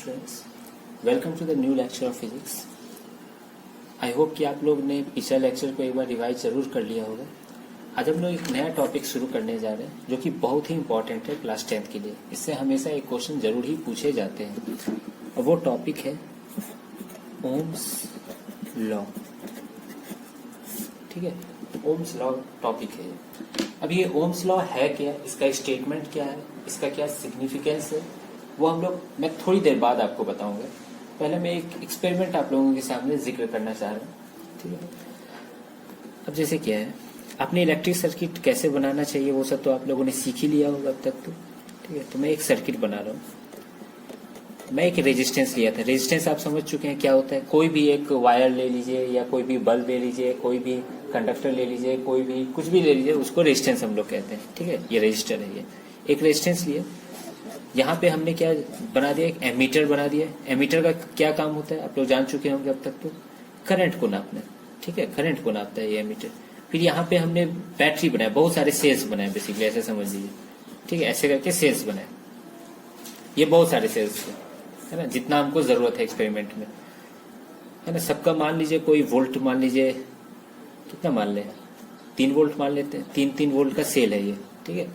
Students, welcome to the new lecture of physics. I hope कि आप लोग ने पिछला लेक्चर को एक बार रिवाइज जरूर कर लिया होगा। आज हम लोग एक नया टॉपिक शुरू करने जा रहे हैं जो कि बहुत ही इंपॉर्टेंट है क्लास 10th के लिए। इससे हमेशा एक क्वेश्चन जरूर ही पूछे जाते हैं और वो टॉपिक है ओम्स लॉ। ठीक है, ओम्स लॉ टॉपिक है। अब ये ओम्स लॉ है क्या, इसका स्टेटमेंट क्या है, इसका क्या सिग्निफिकेंस है, वो मैं थोड़ी देर बाद आपको बताऊंगा। पहले मैं एक एक्सपेरिमेंट आप लोगों के सामने जिक्र करना चाह रहा हूँ। ठीक है, अब जैसे क्या है, आपने इलेक्ट्रिक सर्किट कैसे बनाना चाहिए वो सब तो आप लोगों ने सीख ही लिया होगा अब तक तो। ठीक है, तो मैं एक सर्किट बना रहा हूँ। मैं एक रेजिस्टेंस लिया था। रेजिस्टेंस आप समझ चुके हैं क्या होता है। कोई भी एक वायर ले लीजिए या कोई भी बल्ब ले लीजिए, कोई भी कंडक्टर ले लीजिए, कोई भी कुछ भी ले लीजिए, उसको रेजिस्टेंस हम लोग कहते हैं। ठीक है, ये रजिस्टर है। ये एक रेजिस्टेंस लिए, यहाँ पे हमने क्या बना दिया, एक एमीटर बना दिया। एमीटर का क्या काम होता है आप लोग जान चुके होंगे अब तक तो, करंट को नापना। ठीक है, करंट को नापता है ये एमीटर। फिर यहाँ पे हमने बैटरी बनाया, बहुत सारे सेल्स बनाए, बेसिकली ऐसे समझ लीजिए। ठीक है, ऐसे करके सेल्स बनाए, ये बहुत सारे सेल्स है ना, जितना हमको जरूरत है एक्सपेरिमेंट में, है ना। सबका मान लीजिए कोई वोल्ट, मान लीजिए कितना मान ले, 3 वोल्ट मान लेते हैं। 3 वोल्ट का सेल है ये। ठीक है,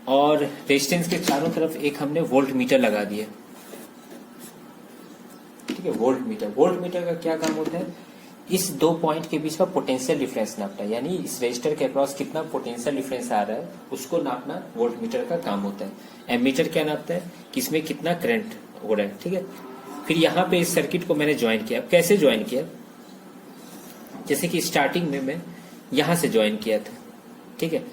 और रेजिस्टेंस के चारों तरफ एक हमने वोल्ट मीटर लगा दिया। ठीक है, वोल्ट मीटर। वोल्ट मीटर का क्या काम होता है, इस 2 पॉइंट के बीच का पोटेंशियल डिफरेंस नापना है, यानी इस रेजिस्टर के अक्रॉस कितना पोटेंशियल डिफरेंस आ रहा है उसको नापना वोल्ट मीटर का काम होता है। एमीटर क्या नापता है कि इसमें कितना करंट हो रहा है। ठीक है, फिर यहाँ पे इस सर्किट को मैंने ज्वाइन किया। कैसे ज्वाइन किया, जैसे कि स्टार्टिंग में मैं यहां से ज्वाइन किया था। ठीक है,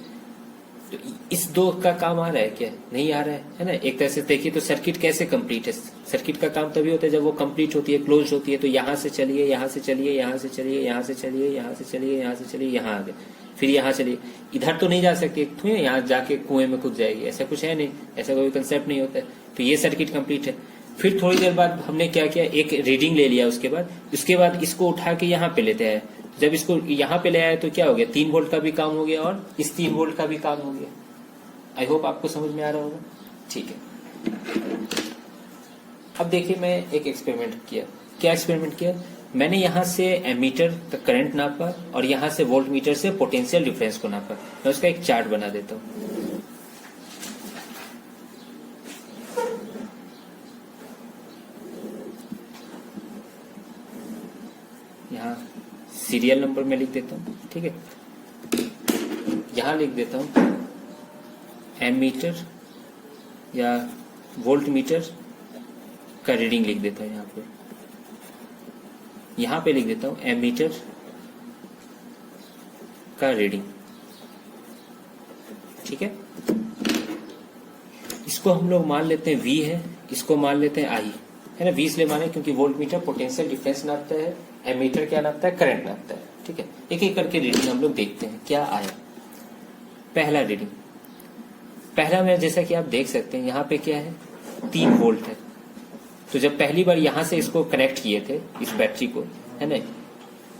तो इस 2 का काम आ रहा है क्या, नहीं आ रहा है ना। एक तरह से देखिए तो सर्किट कैसे कंप्लीट है। सर्किट का काम तभी होता है जब वो कंप्लीट होती है, क्लोज होती है। तो यहां से चलिए, यहां से चलिए, यहां से चलिए, यहां से चलिए, यहां से चलिए, यहां से चलिए, यहां आ गए, फिर यहां चलिए। इधर तो नहीं जा सकती, यहाँ जाके कुएं में कूद जाएगी, ऐसा कुछ है नहीं, ऐसा कोई कंसेप्ट नहीं होता है। तो ये सर्किट कंप्लीट है। फिर थोड़ी देर बाद हमने क्या किया, एक रीडिंग ले लिया। उसके बाद इसको उठा के यहाँ पे लेते हैं। जब इसको यहाँ पे ले आए तो क्या हो गया, 3 वोल्ट का भी काम हो गया और इस 3 वोल्ट का भी काम हो गया। आई होप आपको समझ में आ रहा होगा। ठीक है, अब देखिए मैं एक एक्सपेरिमेंट किया। क्या एक्सपेरिमेंट किया, मैंने यहां से एमीटर का करंट नापा और यहां से वोल्ट मीटर से पोटेंशियल डिफरेंस को नापा। मैं उसका एक चार्ट बना देता हूं। यहां सीरियल नंबर में लिख देता हूं। ठीक है, यहां लिख देता हूं एमीटर या वोल्ट मीटर का रीडिंग लिख देता हूं। यहां पे लिख देता हूं एमीटर का रीडिंग। ठीक है, इसको हम लोग मान लेते हैं V है, इसको मान लेते हैं I है ना। V इसलिए माने क्योंकि वोल्ट मीटर पोटेंशियल डिफरेंस नापता है, एमीटर क्या नापता है, करंट नापता है। ठीक है, एक एक करके रीडिंग हम लोग देखते हैं क्या आया। पहला रीडिंग, पहला में जैसा कि आप देख सकते हैं यहाँ पे क्या है, 3 वोल्ट है। तो जब पहली बार यहाँ से इसको कनेक्ट किए थे इस बैटरी को, है ना,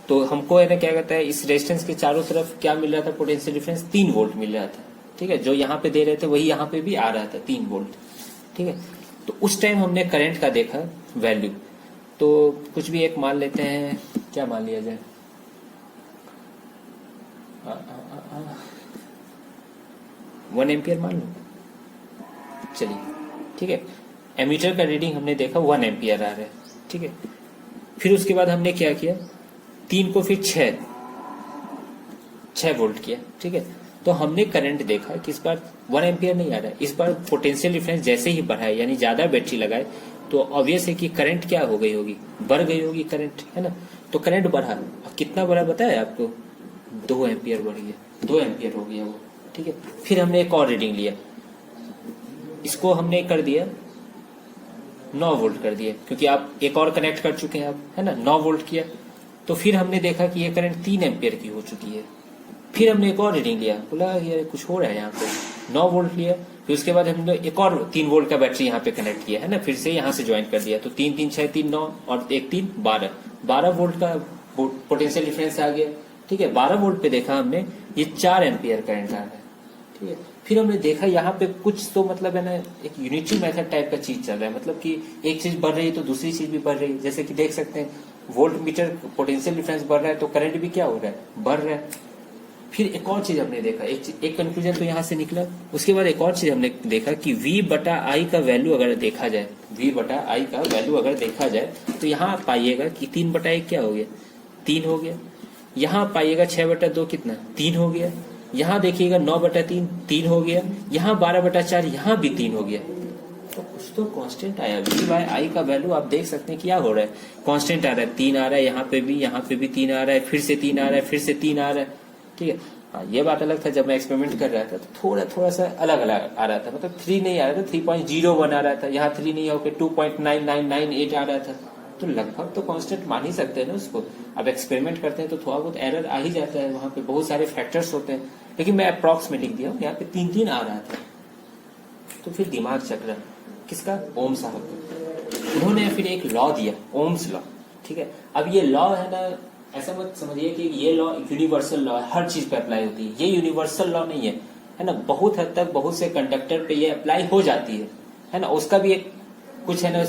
तो हमको है ना क्या कहता है, इस रेजिस्टेंस के चारों तरफ क्या मिल रहा था, पोटेंशियल डिफरेंस 3 वोल्ट मिल रहा था। ठीक है, जो यहाँ पे दे रहे थे वही यहाँ पे भी आ रहा था, 3 वोल्ट। ठीक है, तो उस टाइम हमने करंट का देखा वैल्यू। तो कुछ भी एक मान लेते हैं, क्या मान लिया जाए, 1 एम्पियर मान लो, चलिए। ठीक है, एमीटर का रीडिंग हमने देखा 1 एम्पियर आ रहा है। ठीक है, फिर उसके बाद हमने क्या किया, 3 को फिर 6 वोल्ट किया। ठीक है, तो हमने करंट देखा कि इस बार 1 एम्पियर नहीं आ रहा है, इस बार पोटेंशियल डिफरेंस जैसे ही बढ़ाए, यानी ज्यादा बैटरी लगाए, तो ऑब्वियस है कि करंट क्या हो गई होगी, बढ़ गई होगी करंट, है ना। तो करंट बढ़ा, अब कितना बढ़ा बताया आपको, 2 एम्पियर बढ़ गया, 2 एम्पियर हो गया वो। ठीक है, फिर हमने एक और रीडिंग लिया, इसको हमने कर दिया 9 वोल्ट कर दिया, क्योंकि आप एक और कनेक्ट कर चुके हैं आप, है ना, 9 वोल्ट किया। तो फिर हमने देखा कि ये करंट 3 एम्पियर की हो चुकी है। फिर हमने एक और रीडिंग लिया, बोला ये कुछ हो रहा है यहाँ पे, 9 वोल्ट लिया। फिर उसके बाद हमने एक और 3 वोल्ट का बैटरी यहाँ पे कनेक्ट किया, है ना, फिर से यहाँ से ज्वाइन कर दिया। तो 3 3 6 3 9 और 1 3 12 वोल्ट का पोटेंशियल डिफरेंस आ गया। ठीक है, 12 वोल्ट पे देखा हमने ये 4 एम्पियर करंट आ रहा है। ठीक है, फिर हमने देखा यहाँ पे कुछ तो मतलब है ना एक यूनिटरी मेथड टाइप का चीज चल रहा है, मतलब कि एक चीज बढ़ रही है तो दूसरी चीज भी बढ़ रही है। जैसे कि देख सकते हैं वोल्ट मीटर पोटेंशियल डिफरेंस बढ़ रहा है तो करंट भी क्या हो रहा है, बढ़ रहा है। फिर एक और चीज हमने देखा, एक कंक्लूजन तो यहाँ से निकला। उसके बाद एक और चीज हमने देखा कि V बटा आई का वैल्यू अगर देखा जाए, V बटा आई का वैल्यू अगर देखा जाए तो यहाँ पाइएगा कि 3 बटा 1 क्या हो गया, 3 हो गया। यहाँ पाइएगा 6 बटा 2 कितना, 3 हो गया। यहाँ देखिएगा 9 बटा 3, 3 हो गया। यहाँ 12 बटा 4, यहाँ भी 3 हो गया। तो कुछ तो कांस्टेंट आया। V बाय आई का वैल्यू आप देख सकते हैं क्या हो रहा है, कांस्टेंट आ रहा है, 3 आ रहा है। यहाँ पे भी 3 आ रहा है, फिर से 3 आ रहा है, फिर से 3 आ रहा है। ठीक है, हाँ ये बात अलग था, जब मैं एक्सपेरिमेंट कर रहा था तो थोड़ा सा अलग अलग आ रहा था, मतलब 3 नहीं आ रहा था, 3.01 आ रहा था। यहाँ 3 नहीं होकर 2.9998 आ रहा था। तो लगभग तो कांस्टेंट मान ही सकते हैं ना उसको। अब एक्सपेरिमेंट करते हैं तो थोड़ा बहुत एरर आ ही जाता है, वहां पे बहुत सारे फैक्टर्स होते हैं। लेकिन मैं अप्रॉक्स में लिख दिया हूँ, यहाँ पे 3 आ रहा था। तो फिर दिमाग चल रहा किसका, ओम साहब का। उन्होंने फिर एक लॉ दिया, ओम्स लॉ। ठीक है, अब ये लॉ है ना, ऐसा मत समझिए कि ये लॉ यूनिवर्सल लॉ है, हर चीज पे अप्लाई होती है। ये यूनिवर्सल लॉ नहीं है ना। बहुत हद तक बहुत से कंडक्टर पे ये अप्लाई हो जाती है ना। उसका भी एक कुछ है ना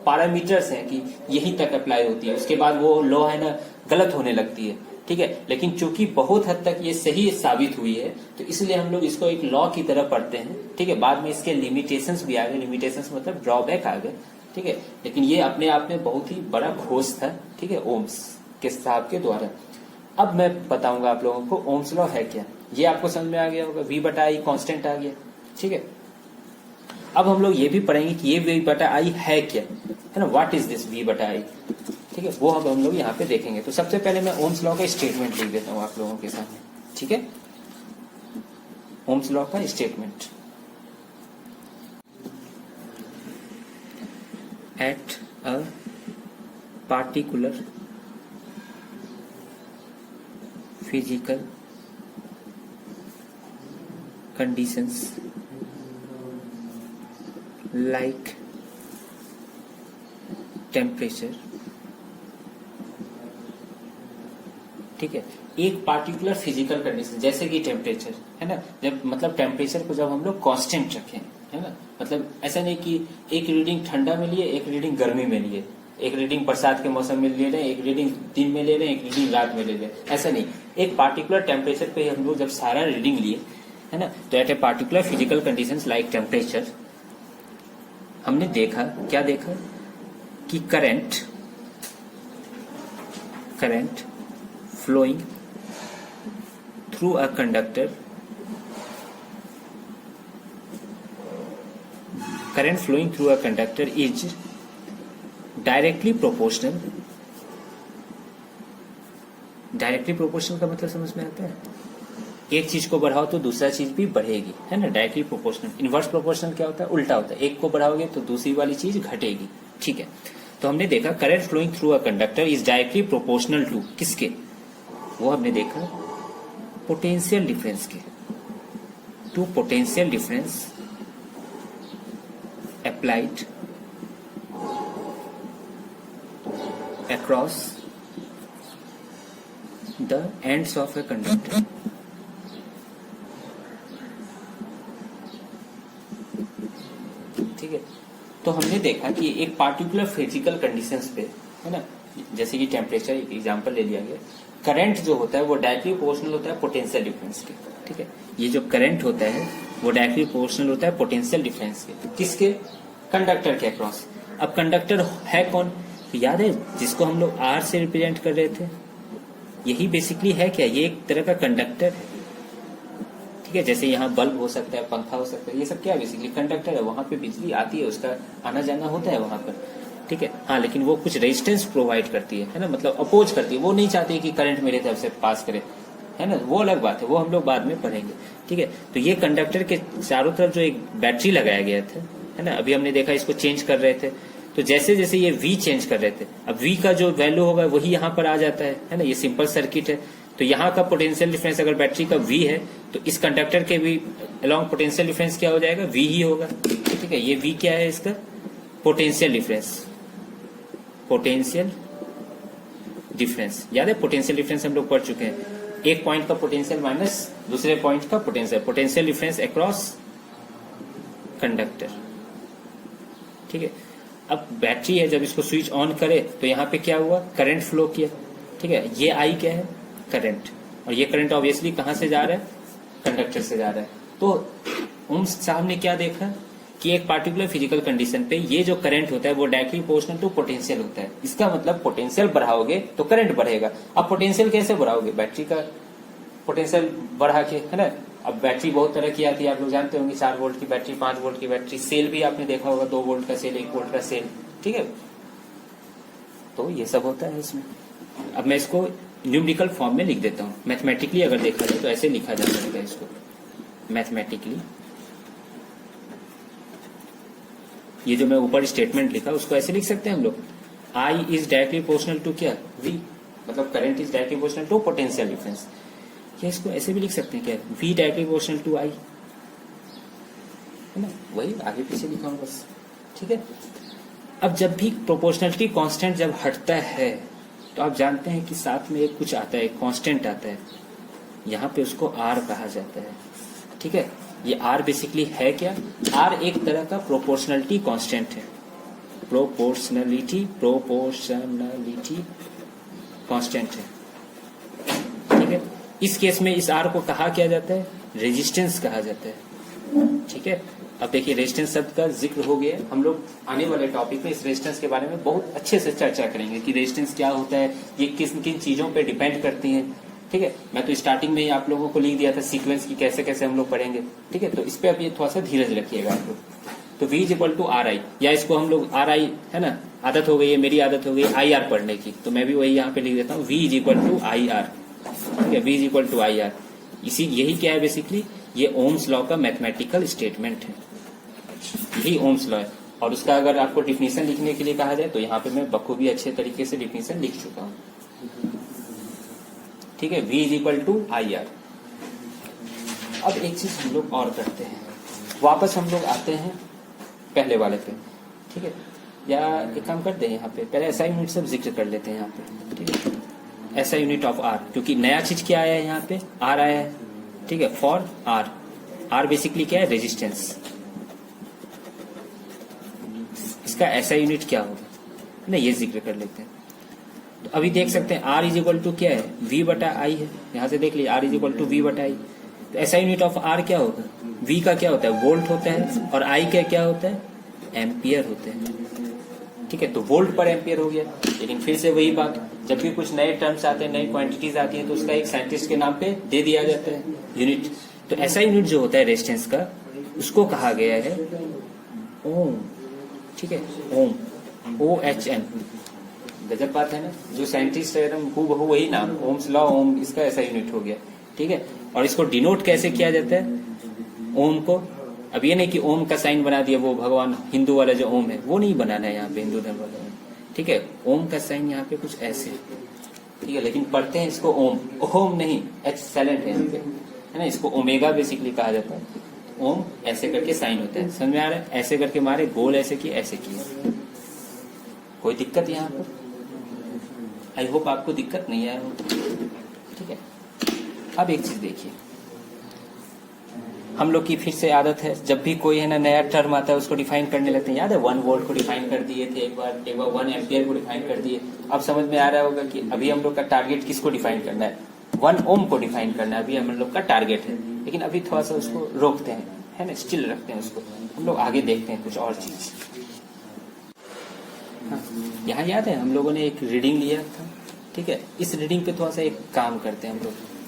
पैरामीटर्स हैं कि यहीं तक अप्लाई होती है, उसके बाद वो लॉ है ना गलत होने लगती है। ठीक है, लेकिन चूंकि बहुत हद तक ये सही साबित हुई है तो इसलिए हम लोग इसको एक लॉ की तरह पढ़ते हैं। ठीक है, बाद में इसके लिमिटेशंस भी आ गए, लिमिटेशंस मतलब ड्रॉबैक आ गए। ठीक है, लेकिन ये अपने आप में बहुत ही बड़ा खोज था। ठीक है, ओम्स के साहब के द्वारा। अब मैं बताऊंगा आप लोगों को ओम्स लॉ है क्या। ये आपको समझ में आ गया होगा, V बटा आई कांस्टेंट आ गया। ठीक है, अब हम लोग ये भी पढ़ेंगे कि ये V बटा आई है क्या, है ना, व्हाट इज दिस V बटा आई। ठीक है, वो अब हम लोग यहाँ पे देखेंगे। तो सबसे पहले मैं ओम्स लॉ का स्टेटमेंट लिख देता हूँ आप लोगों के सामने। ठीक है, ओम्स लॉ का statement. At a particular physical conditions like temperature। ठीक है, एक पार्टिकुलर फिजिकल कंडीशन जैसे कि टेम्परेचर है ना, जब मतलब टेम्परेचर को जब हम लोग कांस्टेंट रखें, है ना, मतलब ऐसा नहीं कि एक रीडिंग ठंडा में लिए, एक रीडिंग गर्मी में लिए, एक रीडिंग बरसात के मौसम में ले रहे हैं, एक रीडिंग दिन में ले रहे हैं, एक रीडिंग रात में ले रहे हैं, ऐसा नहीं। एक पार्टिकुलर टेम्परेचर पे हम लोग जब सारा रीडिंग लिए, है ना, तो at a particular physical conditions like temperature हमने देखा, क्या देखा कि current flowing through a conductor, current flowing through a conductor is directly proportional। Directly proportional का मतलब समझ में आता है, एक चीज को बढ़ाओ तो दूसरा चीज भी बढ़ेगी, है ना। Directly proportional. इनवर्स प्रोपोर्शनल क्या होता है, उल्टा होता है, एक को बढ़ाओगे तो दूसरी वाली चीज घटेगी। ठीक है, तो हमने देखा current flowing through a conductor is directly proportional to किसके, वो हमने देखा पोटेंशियल डिफरेंस के, to potential difference applied across the ends of a conductor. ठीक है, तो हमने देखा कि एक पार्टिकुलर फिजिकल कंडीशंस पे, है ना, जैसे कि टेम्परेचर एक एग्जांपल ले लिया गया, करंट जो होता है वो डायरेक्टली प्रोपोर्शनल होता है पोटेंशियल डिफरेंस के। ठीक है, ये जो करंट होता है वो डायरेक्टली प्रोपोर्शनल होता है पोटेंशियल डिफरेंस के, किसके, कंडक्टर के अक्रॉस। अब कंडक्टर है कौन, तो याद है जिसको हम लोग R से रिप्रेजेंट कर रहे थे, यही बेसिकली है क्या, ये एक तरह का कंडक्टर है। ठीक है, जैसे यहाँ बल्ब हो सकता है, पंखा हो सकता है, ये सब क्या है, बेसिकली कंडक्टर है। वहां पे बिजली आती है, उसका आना जाना होता है वहां पर। ठीक है, हाँ, लेकिन वो कुछ रेजिस्टेंस प्रोवाइड करती है ना, मतलब अपोज करती है, वो नहीं चाहती कि करंट मेरे तरफ से पास करे, है ना, वो अलग बात है, वो हम लोग बाद में पढ़ेंगे। ठीक है, तो ये कंडक्टर के चारों तरफ जो एक बैटरी लगाया गया था, है ना, अभी हमने देखा इसको चेंज कर रहे थे, तो जैसे जैसे ये V चेंज कर रहे थे, अब V का जो वैल्यू होगा वही यहाँ पर आ जाता है ना, ये सिंपल सर्किट है। तो यहाँ का पोटेंशियल डिफरेंस अगर बैटरी का V है तो इस कंडक्टर के भी अलॉन्ग पोटेंशियल डिफरेंस क्या हो जाएगा, V ही होगा। ठीक है, ये V क्या है, इसका पोटेंशियल डिफरेंस, पोटेंशियल डिफरेंस याद है, पोटेंशियल डिफरेंस हम लोग पढ़ चुके हैं। एक पॉइंट का पोटेंशियल माइनस दूसरे पॉइंट का potential, potential difference across conductor. ठीक है, अब बैटरी है, जब इसको स्विच ऑन करे तो यहाँ पे क्या हुआ, करंट फ्लो किया। ठीक है, ये आई क्या है, करंट, और ये करंट ऑब्वियसली कहां से जा रहा है, कंडक्टर से जा रहा है। तो ओम्स साहब ने क्या देखा कि एक पार्टिकुलर फिजिकल कंडीशन पे ये जो करंट होता है वो डायरेक्टली प्रोपोर्शनल टू पोटेंशियल होता है। इसका मतलब पोटेंशियल बढ़ाओगे तो करंट बढ़ेगा। अब पोटेंशियल कैसे बढ़ाओगे, बैटरी का पोटेंशियल बढ़ा के, है ना। अब बैटरी बहुत तरह की आती है, आप लोग जानते होंगे, 4 वोल्ट की बैटरी, 5 वोल्ट की बैटरी, सेल भी आपने देखा होगा, 2 वोल्ट का सेल, 1 वोल्ट का सेल। ठीक है, तो ये सब होता है इसमें। अब मैं इसको न्यूमेरिकल फॉर्म में लिख देता हूँ। मैथमेटिकली अगर देखा जाए तो ऐसे लिखा जा सकता है इसको, मैथमेटिकली। ये जो मैं ऊपर स्टेटमेंट लिखा उसको ऐसे लिख सकते हैं हम लोग, I is directly proportional to क्या, वी, मतलब current is directly proportional to potential difference. क्या इसको ऐसे भी लिख सकते हैं क्या, V directly proportional to I, है ना, वही आगे पीछे लिखा हूं बस। ठीक है, अब जब भी प्रोपोर्शनलिटी कांस्टेंट जब हटता है तो आप जानते हैं कि साथ में एक कुछ आता है, कांस्टेंट आता है, यहाँ पे उसको आर कहा जाता है। ठीक है, ये आर बेसिकली है क्या, आर एक तरह का प्रोपोर्शनलिटी कांस्टेंट है, प्रोपोर्शनलिटी कांस्टेंट है। ठीक है, इस केस में इस आर को कहा क्या जाता है, रेजिस्टेंस कहा जाता है। ठीक है, अब देखिए रेजिस्टेंस शब्द का जिक्र हो गया, हम लोग आने वाले टॉपिक में इस रेजिस्टेंस के बारे में बहुत अच्छे से चर्चा करेंगे कि रेजिस्टेंस क्या होता है, ये किन किन चीजों पे डिपेंड करती है। ठीक है, मैं तो स्टार्टिंग में ही आप लोगों को लिख दिया था सीक्वेंस की कैसे कैसे हम लोग पढ़ेंगे। ठीक है, तो इस पे अब ये थोड़ा सा धीरज रखिएगा आप लोग। तो V is equal to R I, या इसको हम लोग आर आई, है ना, आदत हो गई है, मेरी आदत हो गई आई आर पढ़ने की, तो मैं भी वही यहाँ पे लिख देता हूँ, V is equal to I R. ठीक है, V is equal to I R, यही क्या है बेसिकली, ये ओम्स लॉ का मैथमेटिकल स्टेटमेंट है, यही ओम्स लॉ है। और उसका अगर आपको डिफिनीशन लिखने के लिए कहा जाए तो यहाँ पे मैं बखूबी अच्छे तरीके से डिफिनीशन लिख चुका हूँ। ठीक है, V is equal to I R. अब एक चीज हम लोग और करते हैं, वापस हम लोग आते हैं पहले वाले पे। ठीक है, या एक काम करते हैं, यहाँ पे पहले ऐसा यूनिट सब जिक्र कर लेते हैं यहाँ पे। ठीक है, ऐसा यूनिट ऑफ आर, क्योंकि नया चीज क्या आया है यहाँ पे, आर आया है। ठीक है, फॉर आर, आर बेसिकली क्या है, रेजिस्टेंस। इसका ऐसा यूनिट क्या होगा ना, ये जिक्र कर लेते हैं। तो अभी देख सकते हैं आर इज इक्वल टू क्या है, वी बटा आई है, यहां से देख लीजिए R is equal to V बटा आई। तो ऐसा यूनिट ऑफ आर क्या होगा, वी का क्या होता है, वोल्ट होता है, और आई का क्या होता है, एम्पियर होते हैं। ठीक है, तो वोल्ट पर एम्पियर हो गया। लेकिन फिर से वही बात, जब भी कुछ नए टर्म्स आते हैं, नई क्वांटिटीज आती हैं, तो उसका एक साइंटिस्ट के नाम पे दे दिया जाता है यूनिट। तो ऐसा यूनिट जो होता है रेजिस्टेंस का, उसको कहा गया है ओम। ठीक है, ओम, OHM। गजब बात है ना, जो साइंटिस्ट है एकदम हूबहू वही नाम, ओम्स लॉ, ओम, इसका ऐसा यूनिट हो गया। ठीक है, और इसको डिनोट कैसे किया जाता है, ओम को, अब ये नहीं कि ओम का साइन बना दिया, वो भगवान हिंदू वाला जो ओम है वो नहीं बनाना है यहाँ पे, हिंदू धर्म वाला। ठीक है, ओम का साइन यहाँ पे कुछ ऐसे। ठीक है, लेकिन पढ़ते हैं इसको ओम, ओम नहीं, एच साइलेंट है यहाँ पे, है ना, इसको ओमेगा बेसिकली कहा जाता है। ओम ऐसे करके साइन होता है, समझ में आ रहा है, ऐसे करके मारे, गोल ऐसे किए, ऐसे किए। कोई दिक्कत यहाँ पर, आई होप आपको दिक्कत नहीं आया हो। ठीक है, अब एक चीज देखिए, हम लोग की फिर से आदत है, जब भी कोई है ना नया टर्म आता है उसको डिफाइन करने लगते हैं। याद है 1 वोल्ट को डिफाइन कर दिए थे एक बार 1 एम्पियर को डिफाइन कर दिए। अब समझ में आ रहा होगा कि अभी हम लोग का टारगेट किसको डिफाइन करना है, 1 ओम को डिफाइन करना है, अभी हम लोग का टारगेट है। लेकिन अभी थोड़ा सा उसको रोकते हैं, है ना, स्टिल रखते हैं उसको, हम लोग आगे देखते हैं कुछ और चीज। हाँ, यहाँ याद है हम लोगों ने एक रीडिंग लिया था। ठीक है, इस रीडिंग पे थोड़ा सा एक काम करते हैं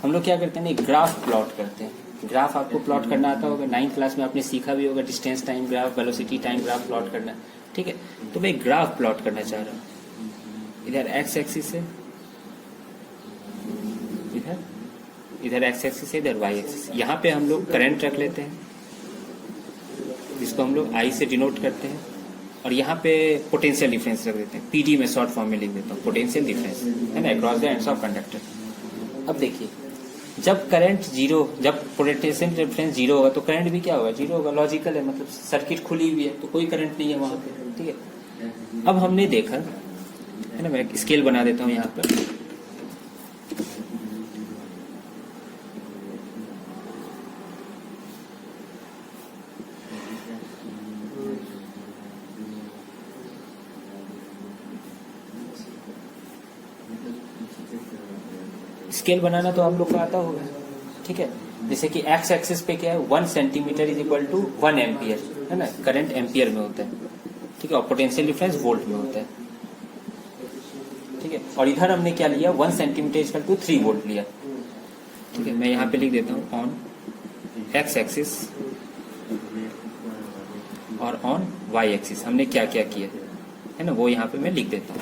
हम लोग क्या करते हैं, एक ग्राफ प्लॉट करते हैं। ग्राफ आपको प्लॉट करना आता होगा, 9th क्लास में आपने सीखा भी होगा, distance time graph, velocity time graph plot करना। ठीक है, तो मैं एक ग्राफ प्लॉट करना चाह रहा हूँ। इधर एक्स एक्सिस है, इधर एक्स एक्सिस है, इधर वाई एक्सिस। यहाँ पे हम लोग करंट रख लेते हैं, जिसको हम लोग आई से डिनोट करते हैं, और यहाँ पे पोटेंशियल डिफरेंस रख देते हैं, PD में शॉर्ट फॉर्म में लिख देता हूँ, पोटेंशियल डिफरेंस, है ना, across the ends of conductor. अब देखिए, जब करंट जीरो, जब पोटेंशियल डिफरेंस जीरो होगा तो करंट भी क्या होगा, जीरो होगा। लॉजिकल है, मतलब सर्किट खुली हुई है तो कोई करंट नहीं है वहां पे। ठीक है, अब हमने देखा, है ना, मैं स्केल बना देता हूँ यहाँ पर। स्केल बनाना तो आप लोग को आता होगा, ठीक है। जैसे कि एक्स एक्सिस पे क्या है, 1 centimetre is equal to 1 ampere, है ना, करंट एम्पियर में होता है, ठीक है, और पोटेंशियल डिफरेंस वोल्ट में होता है, ठीक है। और इधर हमने क्या लिया, 1 centimetre is equal to 3 volt लिया, ठीक है। मैं यहाँ पे लिख देता हूँ ऑन एक्स एक्सिस और ऑन वाई एक्सिस हमने क्या क्या किया है ना, वो यहाँ पे मैं लिख देता हूँ।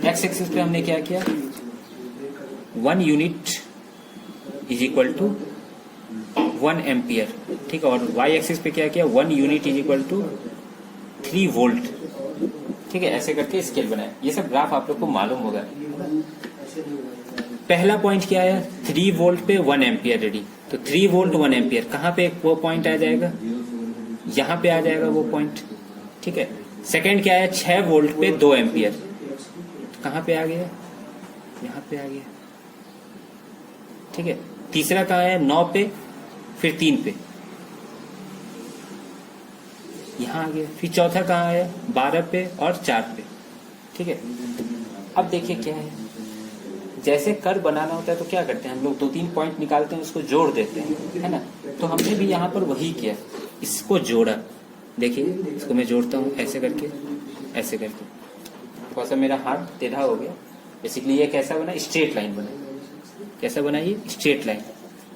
एक्स एक्सिस पे हमने क्या किया, 1 unit is equal to 1 ampere, ठीक है। और वाई एक्सिस पे क्या किया, 1 unit is equal to 3 volt, ठीक है। ऐसे करके स्केल बनाया। ये सब ग्राफ आप लोग को मालूम होगा। पहला पॉइंट क्या है, 3 वोल्ट पे 1 एम्पियर रेडी, तो 3 वोल्ट 1 एम्पियर कहाँ पे वो पॉइंट आ जाएगा, यहाँ पे आ जाएगा वो पॉइंट, ठीक है। सेकंड क्या है, 6 वोल्ट पे 2 एम्पियर, तो कहाँ पे आ गया, यहाँ पे आ गया, ठीक है। तीसरा कहाँ है, 9 पे फिर 3 पे, यहाँ आ गया। फिर चौथा कहाँ है, 12 पे और 4 पे, ठीक है। अब देखिए क्या है, जैसे कर्व बनाना होता है तो क्या करते हैं हम लोग, 2-3 पॉइंट निकालते हैं, उसको जोड़ देते हैं, है ना। तो हमने भी यहाँ पर वही किया, इसको जोड़ा। देखिए इसको मैं जोड़ता हूँ ऐसे करके, ऐसे करके, थोड़ा सा मेरा हाथ टेढ़ा हो गया। बेसिकली ये कैसा बना, स्ट्रेट लाइन बना। कैसा बनाइए, स्ट्रेट लाइन,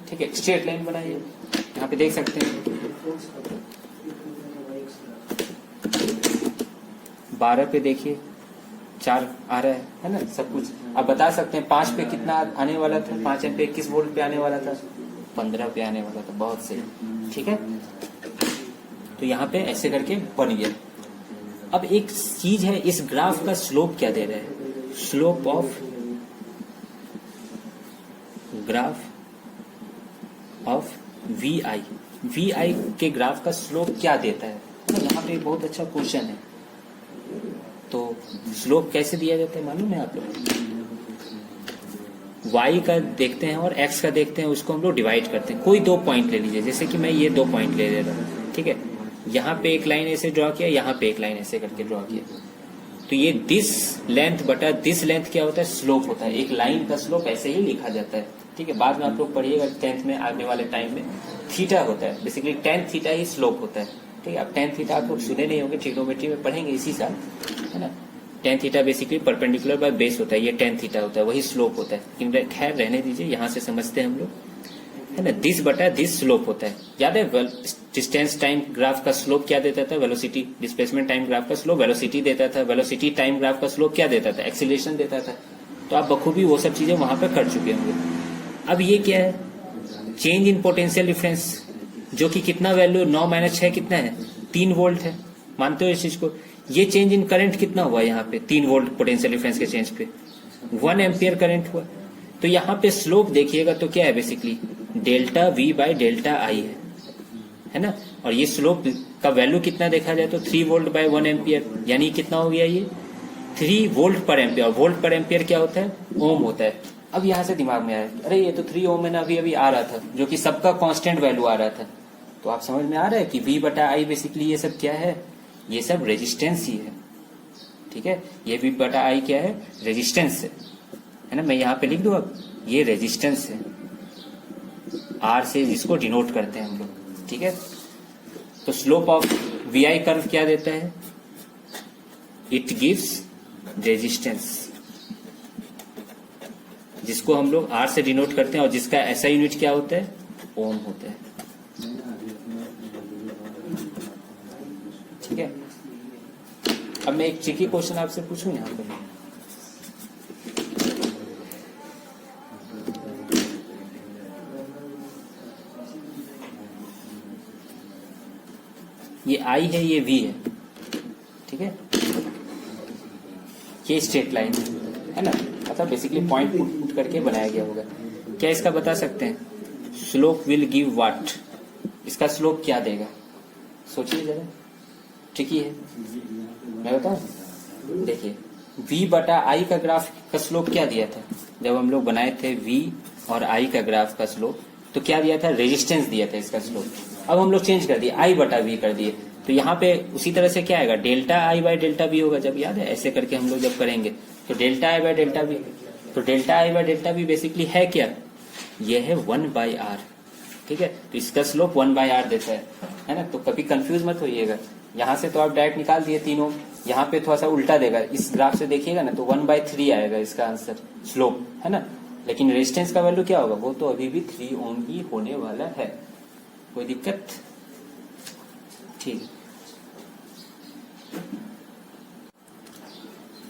ठीक है। स्ट्रेट लाइन बनाइए, यहाँ पे देख सकते हैं 12 पे देखिए 4 आ रहा है ना, सब कुछ आप बता सकते हैं। 5 पे कितना आने वाला था, 5 पे 21 वोल्ट पे आने वाला था, 15 पे आने वाला था, बहुत सही, ठीक है। तो यहाँ पे ऐसे करके बन गया। अब एक चीज है, इस ग्राफ का स्लोप क्या दे रहा है, slope of graph of V I, V I के ग्राफ का स्लोप क्या देता है, तो यहाँ पे बहुत अच्छा क्वेश्चन है। तो स्लोप कैसे दिया जाता है मालूम है आप लोग, y का देखते हैं और x का देखते हैं, उसको हम लोग डिवाइड करते हैं। कोई 2 पॉइंट ले लीजिए, जैसे कि मैं ये 2 पॉइंट ले रहा हूँ, ठीक है। यहाँ पे एक लाइन ऐसे ड्रॉ किया, यहाँ पे एक लाइन ऐसे करके ड्रॉ किया, तो ये दिस लेंथ बटा दिस लेंथ क्या होता है, स्लोप होता है। एक लाइन का स्लोप ऐसे ही लिखा जाता है, ठीक है। बाद में आप लोग पढ़िएगा 10th में, आने वाले टाइम में थीटा होता है, बेसिकली tan थीटा ही स्लोप होता है, ठीक है। अब tan थीटा आप लोग सुने नहीं होंगे, ट्रिग्नोमेट्री में पढ़ेंगे इसी साल, है ना। tan theta basically perpendicular by base होता है, ये tan थीटा होता है, वही स्लोप होता है। लेकिन खैर रहने दीजिए, यहाँ से समझते हैं हम लोग, है ना। दिस बटा दिस स्लोप होता है। याद है डिस्टेंस टाइम ग्राफ का स्लोप क्या देता था, वेलोसिटी। डिस्प्लेसमेंट टाइम ग्राफ का स्लोप वेलोसिटी देता था, वेलोसिटी टाइम ग्राफ का स्लोप क्या देता था, एक्सीलरेशन देता था। तो आप बखूबी वो सब चीजें वहां पर कर चुके होंगे। अब ये क्या है, चेंज इन पोटेंशियल डिफरेंस, जो कि कितना वैल्यू 9 - 6 कितना है, 3 वोल्ट है। मानते हो इस चीज को। ये चेंज इन करंट कितना हुआ यहाँ पे, 3 वोल्ट पोटेंशियल डिफरेंस के चेंज पे 1 एम्पियर करंट हुआ। तो यहाँ पे स्लोप देखिएगा तो क्या है, basically delta we by delta आई है ना। और ये स्लोप का वैल्यू कितना देखा जाए तो 3 वोल्ट बाय 1 एम्पियर, यानी कितना हो गया ये 3 वोल्ट पर एम्पियर। और वोल्ट पर एम्पियर क्या होता है, ओम होता है। अब यहाँ से दिमाग में आया, अरे ये तो 3 ओम है ना, अभी अभी आ रहा था, जो कि सबका कांस्टेंट वैल्यू आ रहा था। तो आप समझ में आ रहा है कि V बटा आई बेसिकली ये सब क्या है, ये सब रेजिस्टेंस ही है, ठीक है। ये V बटा आई क्या है, रेजिस्टेंस है ना। मैं यहाँ पे लिख दूं, अब ये रेजिस्टेंस है, R से जिसको डिनोट करते हैं हम लोग, ठीक है। तो slope of V I curve क्या देता है, इट गिव्स रेजिस्टेंस, जिसको हम लोग R से डिनोट करते हैं, और जिसका ऐसा यूनिट क्या होता है, ओम होता है, ठीक है। अब मैं एक ट्रिकी क्वेश्चन आपसे पूछूं यहाँ पर, ये I है, ये V है, ठीक है। ये स्ट्रेट लाइन है ना, मतलब बेसिकली पॉइंट पुट करके बनाया गया होगा। क्या इसका बता सकते हैं, स्लोप विल गिव व्हाट, इसका स्लोप क्या देगा, सोचिए जरा, ट्रिकी है, मैं बताऊं। देखिए V बटा I का ग्राफ का स्लोप क्या दिया था, जब हम लोग बनाए थे V और I का ग्राफ का स्लोप, तो क्या दिया था, रेजिस्टेंस दिया था इसका स्लोप। अब हम लोग चेंज कर दिए, I बटा V कर दिए, तो यहाँ पे उसी तरह से क्या आएगा, delta I by delta V होगा। जब याद है ऐसे करके हम लोग जब करेंगे तो delta I by delta V, तो delta I by delta we basically है क्या, ये है 1/r, ठीक है। तो इसका स्लोप 1/r देता है ना। तो कभी कंफ्यूज मत होइएगा, यहाँ से तो आप डायरेक्ट निकाल दिए 3 ओम, यहाँ पे थोड़ा सा उल्टा देगा, इस ग्राफ से देखिएगा ना तो 1/3 आएगा इसका आंसर स्लोप, है ना। लेकिन रेजिस्टेंस का वैल्यू क्या होगा, वो तो अभी भी 3 ओम ही होने वाला है। कोई दिक्कत, ठीक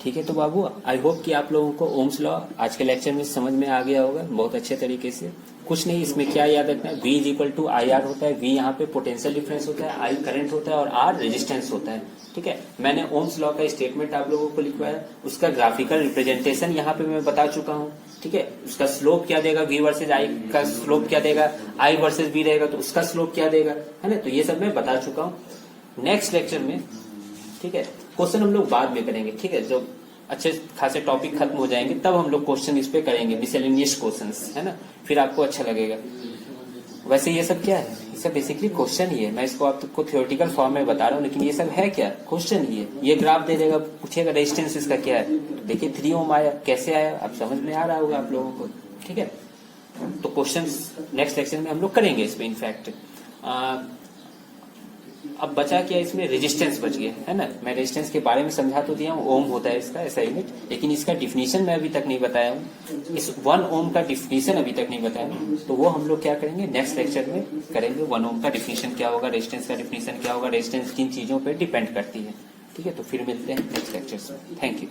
है। तो बाबू आई होप कि आप लोगों को ओम्स लॉ आज के लेक्चर में समझ में आ गया होगा बहुत अच्छे तरीके से। कुछ नहीं, इसमें क्या याद रखना है, V is equal to I R होता है, V यहाँ पे पोटेंशियल डिफरेंस होता है, I करंट होता है और R रेजिस्टेंस होता है, ठीक है। मैंने ओम्स लॉ का स्टेटमेंट आप लोगों को लिखवाया, उसका ग्राफिकल रिप्रेजेंटेशन यहाँ पे मैं बता चुका हूँ, ठीक है। उसका स्लोप क्या देगा, V वर्सेज I का स्लोप क्या देगा, I वर्सेज V रहेगा तो उसका स्लोप क्या देगा, है ना। तो ये सब मैं बता चुका हूँ। नेक्स्ट लेक्चर में, ठीक है, क्वेश्चन हम लोग बाद में करेंगे, ठीक है। जब अच्छे खासे टॉपिक खत्म हो जाएंगे तब हम लोग क्वेश्चन इस पे करेंगे, मिसलेनियस क्वेश्चंस, है ना, फिर आपको अच्छा लगेगा। वैसे ये सब क्या है, ये सब बेसिकली क्वेश्चन ही है। मैं इसको आपको थ्योरेटिकल फॉर्म में बता रहा हूँ, लेकिन ये सब है क्या, क्वेश्चन ही है। ये ग्राफ दे देगा, पूछेगा रेजिस्टेंस इसका क्या है, तो देखिए 3 ओम आया, कैसे आया आप समझ में आ रहा होगा आप लोगों को, ठीक है। तो क्वेश्चन नेक्स्ट लेक्चर में हम लोग करेंगे इसमें। इनफैक्ट अब बचा क्या, इसमें रेजिस्टेंस बच गया, है ना। मैं रेजिस्टेंस के बारे में समझा तो दिया हूँ, ओम होता है इसका ऐसा यूनिट, लेकिन इसका डिफिनीशन मैं अभी तक नहीं बताया हूँ। इस 1 ओम का डिफिनीशन अभी तक नहीं बताया हूँ, तो वो हम लोग क्या करेंगे नेक्स्ट लेक्चर में करेंगे। 1 ओम का डिफिनीशन क्या होगा, रेजिस्टेंस का डिफिनीशन क्या होगा, रेजिस्टेंस किन चीजों पर डिपेंड करती है, ठीक है। तो फिर मिलते हैं नेक्स्ट लेक्चर में। Thank you.